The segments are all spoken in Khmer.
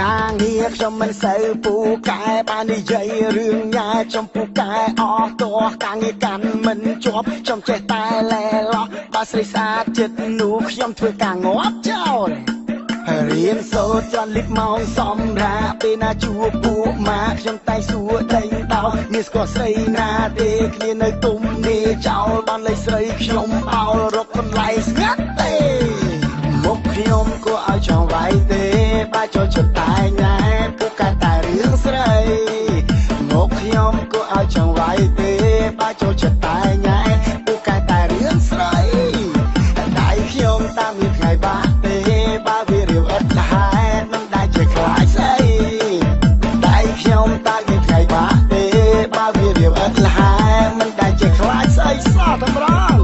ការងារខ្ញុំមិនសូវពូកែបាននិយាយរឿងញ៉ែចំពូកែអស់តោះការងារកាន់មិនជាប់ខ្ញុំចេះតែលែឡោះបើស្រីស្អាតចិត្តនោះខ្ញុំធ្វើការងាប់ចោលហើយរៀនសូត្រចន្ទលិបម៉ោងសម្រាប់ពេលណាជួបពូម៉ាខ្ញុំតែសួរដេញដោមានស្គាល់ស្រីណាទេគ្នានៅទុំនេះចោលបានលេខស្រីខ្ញុំបោលរកកន្លែងស្ងាត់ទេមុខខ្ញុំគួរឲ្យចង់វាយទេបើចូលចិត្តតែញ៉ែពូកែតែរឿងស្រីមុខខ្ញុំគួរឲ្យចង់វាយទេបើចូលចិត្តតែញ៉ែពូកែតែរឿងស្រីដៃខ្ញុំតាមមានថ្ងៃបាក់ទេបើវារាវឥតលហែមិនដែលជាខ្លាចស្អីដៃខ្ញុំតាមមានថ្ងៃបាក់ទេបើវារាវឥតលហែមិនដែលជាខ្លាចស្អីសោះតម្រង់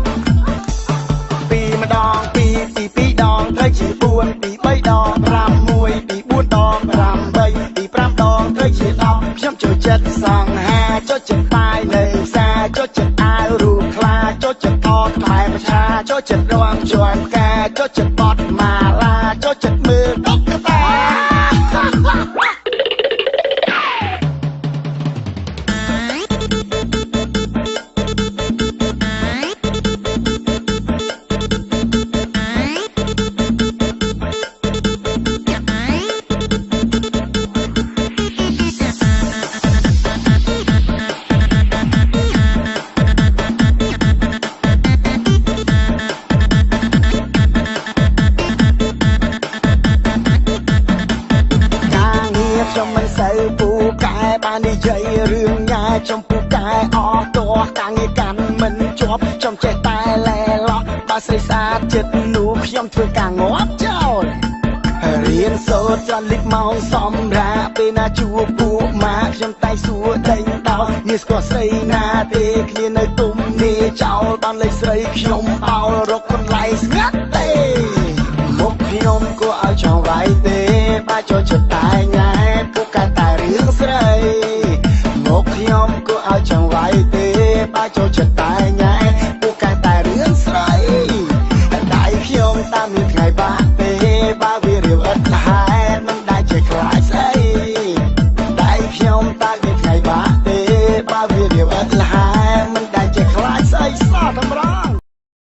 ពីម្ដងពីពី2ដងត្រូវជា4ពី3ដង5 1ពី4ដង8ពី5ដងត្រូវជា10ខ្ញុំចូលចិត្តសង្ហាចូលចិត្តបាយនៅផ្សារចូលចិត្តអាវរូបខ្លាចូលចិត្តអត់ខ្មែរប្រឆាចូលចិត្តរងជាន់ការចូលចិត្តបត់ម៉ាឡាចូលចិត្តមើលតុកតាខ្ញុំមិនសូវពូកែបាននិយាយរឿងញ៉ែចំពូកែអស់តោះការងារកាន់មិនជាប់ខ្ញុំចេះតែលែឡោះបើស្រីស្អាតចិត្តនោះខ្ញុំធ្វើការងាប់ចោលហើយរៀនសូត្រចន្ទលិបម៉ោងសម្រាប់ពេលណាជួបពូម៉ាខ្ញុំតែសួរដេញដោមានស្គាល់ស្រីណាទេគ្នានៅទុំនេះចោលបានលេខស្រីខ្ញុំបោលរកកន្លែងស្ងាត់ទេមុខខ្ញុំគួរឲ្យចង់វាយទេបើចូលចិត្តតែញ៉ែពូកែតែរឿងស្រីមុខខ្ញុំគួរឲ្យចង់វាយទេបើចូលចិត្តតែញ៉ែពូកែតែរឿងស្រីដៃខ្ញុំតាមមានថ្ងៃបាក់ទេបើវារាវឥតលហែ